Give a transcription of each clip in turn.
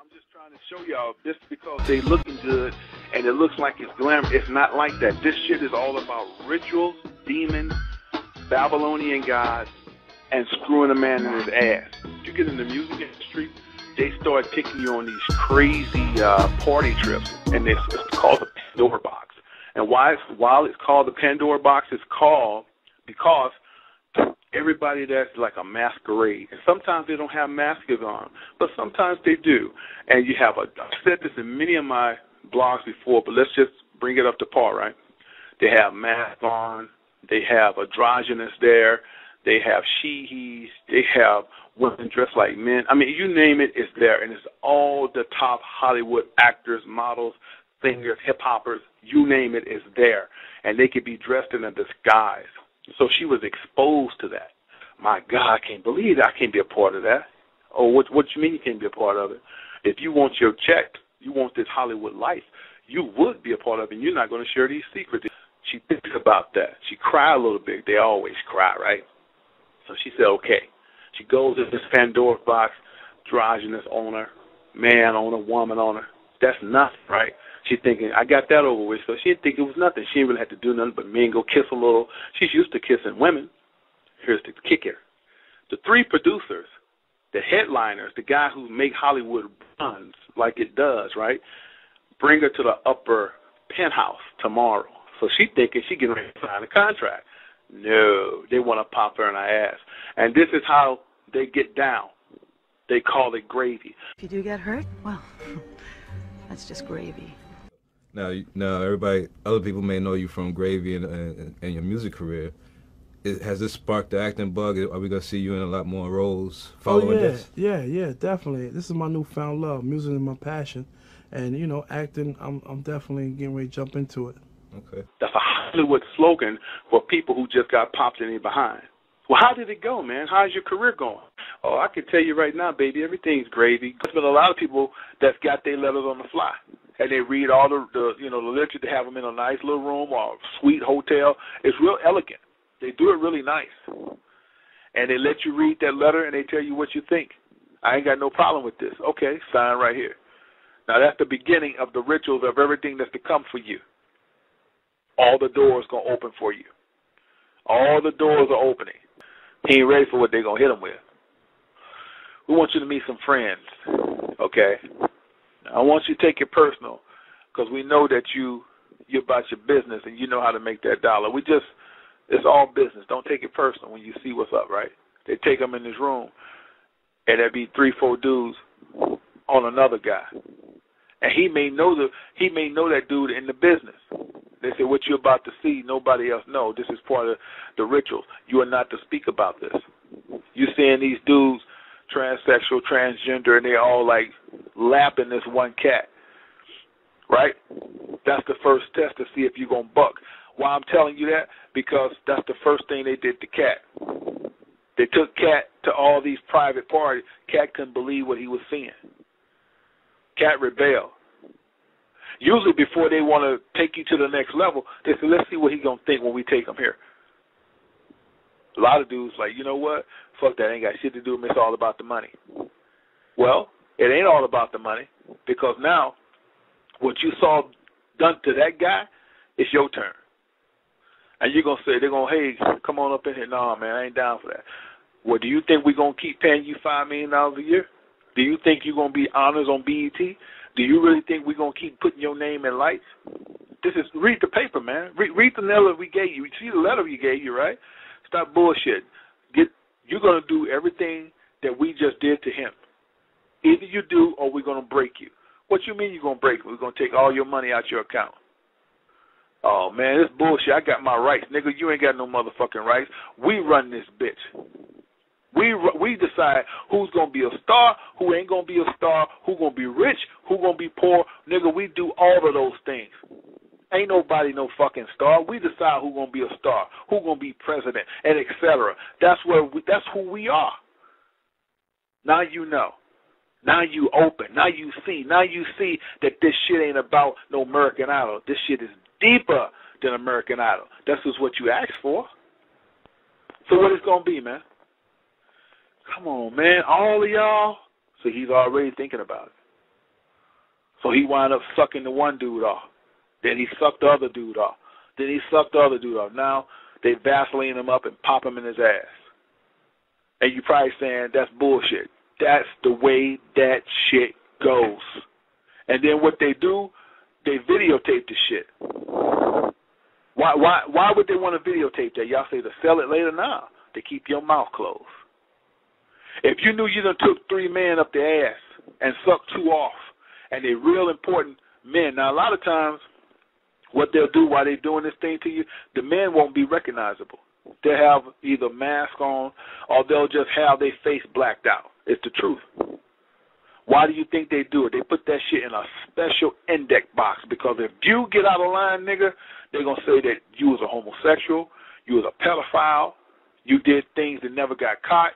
I'm just trying to show y'all, just because they looking good and it looks like it's glamour, it's not like that. This shit is all about rituals, demons, Babylonian gods, and screwing a man in his ass. You get in the music industry, they start taking you on these crazy party trips, and it's called the Pandora box. And while it's called the Pandora box, it's called because everybody that's like a masquerade. And sometimes they don't have masks on, but sometimes they do. And you have I've said this in many of my blogs before, but let's just bring it up to par, right? They have masks on, they have androgynous there, they have she-he's, they have women dressed like men. I mean, you name it, it's there. And it's all the top Hollywood actors, models, singers, hip-hoppers, you name it, is there. And they could be dressed in a disguise. So she was exposed to that. My God, I can't believe that. I can't be a part of that. Oh, what you mean you can't be a part of it? If you want your check, you want this Hollywood life, you would be a part of it, and you're not going to share these secrets. She thinks about that. She cried a little bit. They always cry, right? So she said, okay. She goes to this Pandora box, androgynous owner, man owner, woman owner. That's nothing, right? She's thinking, I got that over with, so she didn't think it was nothing. She didn't really have to do nothing but me and go kiss a little. She's used to kissing women. Here's the kicker. The three producers, the headliners, the guy who make Hollywood runs like it does, right, bring her to the upper penthouse tomorrow. So she's thinking she's getting ready to sign a contract. No, they want to pop her in her ass. And this is how they get down. They call it gravy. If you do get hurt, well, that's just gravy. Now, everybody, other people may know you from Gravy and your music career. Has this sparked the acting bug? Are we gonna see you in a lot more roles following this? Yeah, definitely. This is my newfound love. Music is my passion, and acting. I'm definitely getting ready to jump into it. Okay. That's a Hollywood slogan for people who just got popped in behind. Well, how did it go, man? How's your career going? Oh, I can tell you right now, baby, everything's gravy. There's been a lot of people that's got their letters on the fly. And they read all the literature. They have them in a nice little room or a sweet hotel. It's real elegant. They do it really nice. And they let you read that letter, and they tell you what you think. I ain't got no problem with this. Okay, sign right here. Now, that's the beginning of the rituals of everything that's to come for you. All the doors going to open for you. All the doors are opening. He ain't ready for what they're going to hit them with. We want you to meet some friends, okay? I want you to take it personal, because we know that you're about your business and you know how to make that dollar. It's all business. Don't take it personal when you see what's up, right? They take them in this room, and there'd be 3-4 dudes on another guy, and he may know that dude in the business. They say, what you're about to see, nobody else knows. This is part of the rituals. You are not to speak about this. You're seeing these dudes, transsexual, transgender, and they're all like lapping this one cat, right? That's the first test to see if you're going to buck. Why I'm telling you that? Because that's the first thing they did to Cat. They took Cat to all these private parties. Cat couldn't believe what he was seeing. Cat rebelled. Usually before they want to take you to the next level, they say, let's see what he's going to think when we take him here. A lot of dudes like, you know what? Fuck that, ain't got shit to do with me. It's all about the money. Well, it ain't all about the money, because now what you saw done to that guy, it's your turn. And you're going to say, they're going to, hey, come on up in here. No, man, I ain't down for that. Well, do you think we're going to keep paying you $5 million a year? Do you think you're going to be honors on BET? Do you really think we're going to keep putting your name in lights? Read the paper, man. Read the letter we gave you. See the letter we gave you, right? Stop bullshit. You're going to do everything that we just did to him. Either you do or we're going to break you. What you mean you're going to break me? We're going to take all your money out your account. Oh, man, this bullshit. I got my rights. Nigga, you ain't got no motherfucking rights. We run this bitch. We decide who's going to be a star, who ain't going to be a star, who's going to be rich, who's going to be poor. Nigga, we do all of those things. Ain't nobody no fucking star. We decide who's going to be a star, who's going to be president, and etc. That's who we are. Now you know. Now you open. Now you see. Now you see that this shit ain't about no American Idol. This shit is deeper than American Idol. This is what you asked for. So what it's going to be, man? Come on, man. All of y'all. So he's already thinking about it. So he wound up sucking the one dude off. Then he sucked the other dude off. Then he sucked the other dude off. Now they Vaseline him up and pop him in his ass. And you probably saying that's bullshit. That's the way that shit goes. And then what they do, they videotape the shit. Why would they want to videotape that? Y'all say to sell it later? Now to keep your mouth closed. If you knew you done took 3 men up the ass and sucked 2 off, and they're real important men. Now, a lot of times, what they'll do while they're doing this thing to you, the men won't be recognizable. They'll have either mask on or they'll just have their face blacked out. It's the truth. Why do you think they do it? They put that shit in a special index box because if you get out of line, nigga, they're going to say that you was a homosexual, you was a pedophile, you did things that never got caught,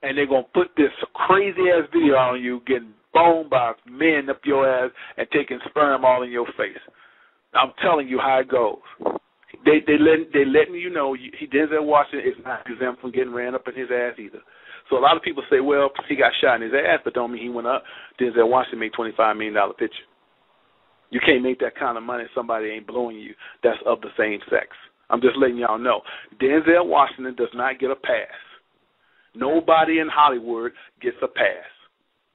and they're going to put this crazy-ass video on you getting boned by men up your ass and taking sperm all in your face. I'm telling you how it goes. They letting you know Denzel Washington is not exempt from getting ran up in his ass either. So a lot of people say, well, he got shot in his ass, but don't mean he went up. Denzel Washington made $25 million picture. You can't make that kind of money if somebody ain't blowing you that's of the same sex. I'm just letting y'all know. Denzel Washington does not get a pass. Nobody in Hollywood gets a pass,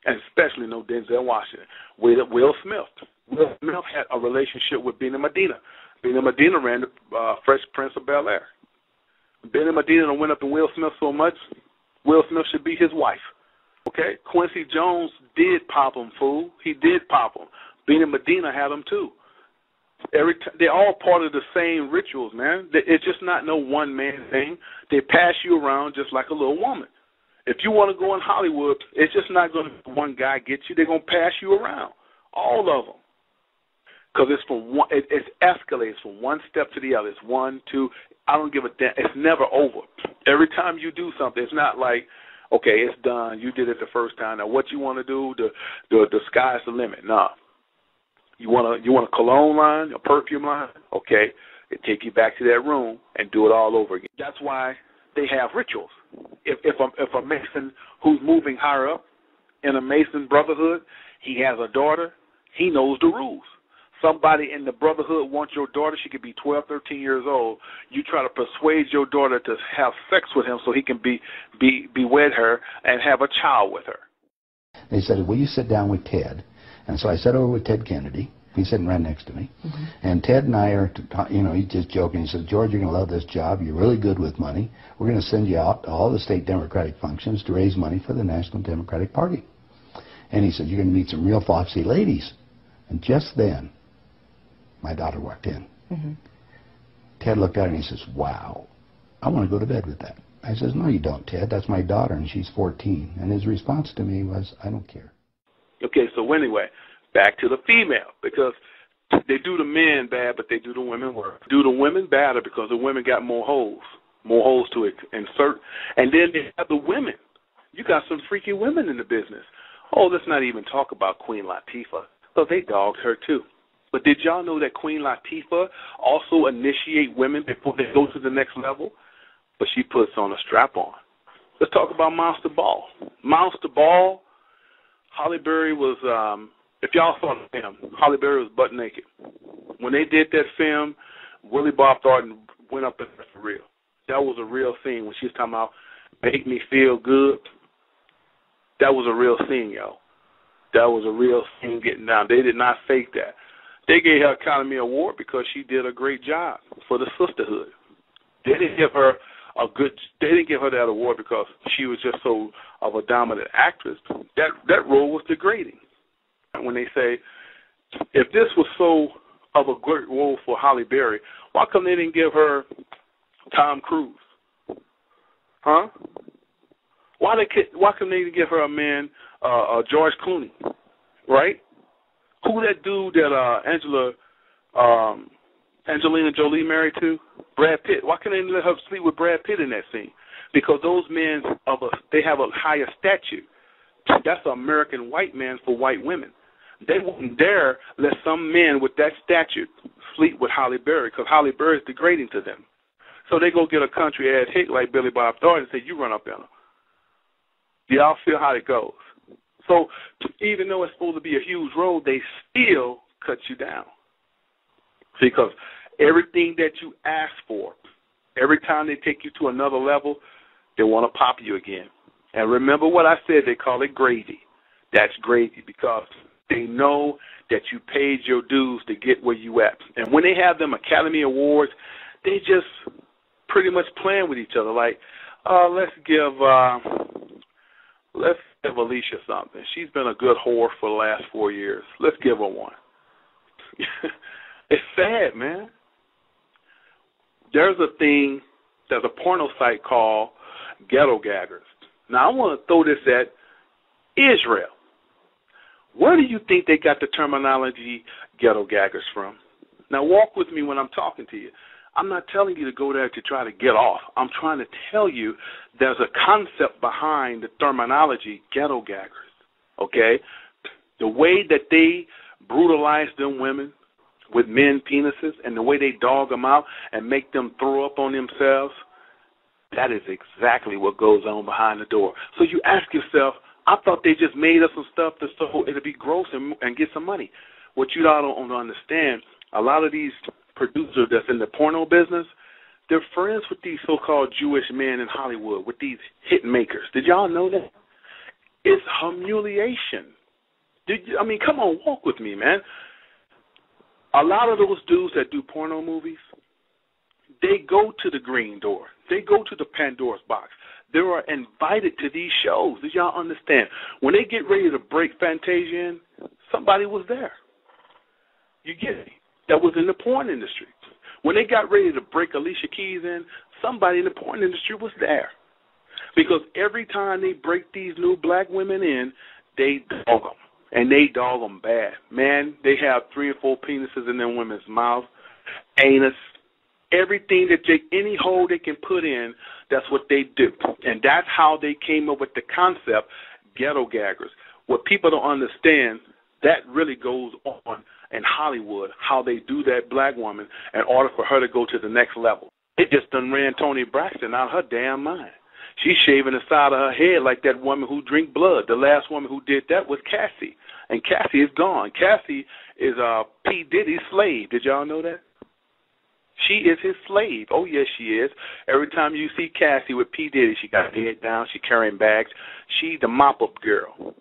and especially no Denzel Washington. Will Smith. Will Smith had a relationship with Benny Medina. Benny Medina ran the Fresh Prince of Bel-Air. Benny Medina went up in Will Smith so much, Will Smith should be his wife. Okay? Quincy Jones did pop him, fool. He did pop him. Benny Medina had him too. They're all part of the same rituals, man. It's just not no one-man thing. They pass you around just like a little woman. If you want to go in Hollywood, it's just not going to be one guy get you. They're going to pass you around, all of them. Because it's from one, it escalates from one step to the other. It's 1, 2. I don't give a damn. It's never over. Every time you do something, it's not like, okay, it's done. You did it the first time. Now, what you want to do? The sky's the limit. Nah. You want a cologne line, a perfume line? Okay, they take you back to that room and do it all over again. That's why they have rituals. If a Mason who's moving higher up in a Mason brotherhood, he has a daughter, he knows the rules. Somebody in the brotherhood wants your daughter, she could be 12, 13 years old. You try to persuade your daughter to have sex with him so he can be wed her and have a child with her. They said, will you sit down with Ted? And so I sat over with Ted Kennedy. He's sitting right next to me. Mm-hmm. And Ted and I are, he's just joking. He says, George, you're going to love this job. You're really good with money. We're going to send you out to all the state Democratic functions to raise money for the National Democratic Party. And he said, you're going to meet some real foxy ladies. And just then, my daughter walked in. Mm-hmm. Ted looked at her and he says, wow, I want to go to bed with that. I says, no, you don't, Ted. That's my daughter, and she's 14. And his response to me was, I don't care. Okay, so anyway, back to the female, because they do the men bad, but they do the women worse. Do the women better because the women got more holes to insert. And then they have the women. You got some freaky women in the business. Oh, let's not even talk about Queen Latifah. So they dogged her too. But did y'all know that Queen Latifah also initiate women before they go to the next level? But she puts on a strap-on. Let's talk about Monster Ball. Monster Ball, Halle Berry was, if y'all saw the film, Halle Berry was butt naked. When they did that film, Willie Bob Thornton went up in there for real. That was a real scene when she was talking about make me feel good. That was a real scene, yo. That was a real scene getting down. They did not fake that. They gave her Academy Award because she did a great job for the sisterhood. They didn't give her that award because she was just so of a dominant actress. That role was degrading. When they say, if this was so of a great role for Halle Berry, why come they didn't give her Tom Cruise? Huh? Why come they didn't give her a man, George Clooney? Right? Who that dude that Angelina Jolie married to? Brad Pitt. Why can't they let her sleep with Brad Pitt in that scene? Because those men they have a higher statue. That's an American white man for white women. They wouldn't dare let some men with that statue sleep with Halle Berry because Halle Berry is degrading to them. So they go get a country ass hick like Billy Bob Thornton and say, you run up in her. Do y'all feel how it goes? So even though it's supposed to be a huge road, they still cut you down. Because everything that you ask for, every time they take you to another level, they want to pop you again. And remember what I said, they call it gravy. That's gravy because they know that you paid your dues to get where you at. And when they have them Academy Awards, they just pretty much playing with each other. Like, let's give Alicia something. She's been a good whore for the last 4 years. Let's give her one. It's sad, man. There's a porno site called Ghetto Gaggers. Now, I want to throw this at Israel. Where do you think they got the terminology Ghetto Gaggers from? Now, walk with me when I'm talking to you. I'm not telling you to go there to try to get off. I'm trying to tell you there's a concept behind the terminology Ghetto Gaggers, okay? The way that they brutalize them women with men penises and the way they dog them out and make them throw up on themselves, that is exactly what goes on behind the door. So you ask yourself, I thought they just made up some stuff so it'll be gross and get some money. What you all don't understand, a lot of these producers that's in the porno business, they're friends with these so-called Jewish men in Hollywood, with these hit makers. Did y'all know that? It's humiliation. Come on, walk with me, man. A lot of those dudes that do porno movies, they go to the green door. They go to the Pandora's box. They are invited to these shows. Did y'all understand? When they get ready to break Fantasia in, somebody was there. You get it? That was in the porn industry. When they got ready to break Alicia Keys in, somebody in the porn industry was there. Because every time they break these new black women in, they dog them. And they dog them bad. Man, they have 3 or 4 penises in them women's mouth, anus, everything that any hole they can put in, that's what they do. And that's how they came up with the concept, Ghetto Gaggers. What people don't understand, that really goes on in Hollywood, how they do that black woman in order for her to go to the next level. It just done ran Toni Braxton out of her damn mind. She's shaving the side of her head like that woman who drink blood. The last woman who did that was Cassie. And Cassie is gone. Cassie is P. Diddy's slave. Did y'all know that? She is his slave. Oh, yes, she is. Every time you see Cassie with P. Diddy, she got her head down, she carrying bags. She's the mop-up girl.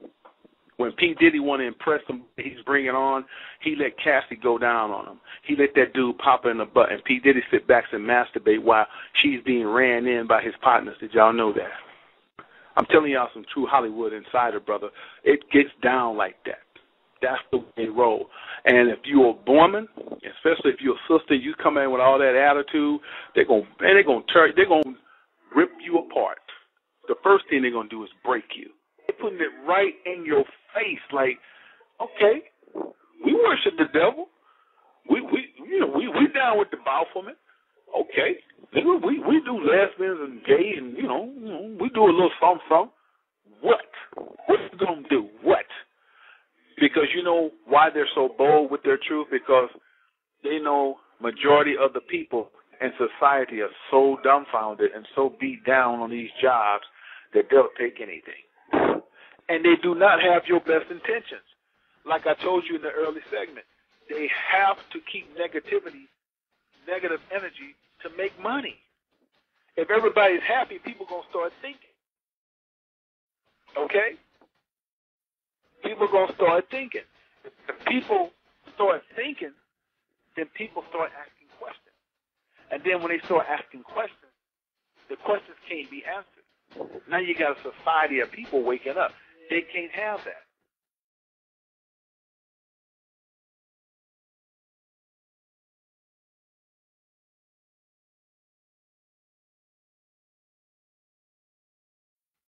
When P. Diddy want to impress him, he's bringing on, he let Cassie go down on him. He let that dude pop her in the butt, and P. Diddy sit back and masturbate while she's being ran in by his partners. Did y'all know that? I'm telling y'all some true Hollywood insider, brother. It gets down like that. That's the way they roll. And if you're a woman, especially if you're a sister, you come in with all that attitude, they're gonna rip you apart. The first thing they're gonna do is break you. They're putting it right in your face, like, okay, we worship the devil. We down with the Baphomet. Okay, we do lesbians and gay, and we do a little something. What? What you gonna do? What? Because you know why they're so bold with their truth? Because they know majority of the people in society are so dumbfounded and so beat down on these jobs that they'll take anything. And they do not have your best intentions. Like I told you in the early segment, they have to keep negative energy to make money. If everybody's happy, people going to start thinking. Okay? People going to start thinking. If people start thinking, then people start asking questions. And then when they start asking questions, the questions can't be answered. Now you got a society of people waking up. They can't have that.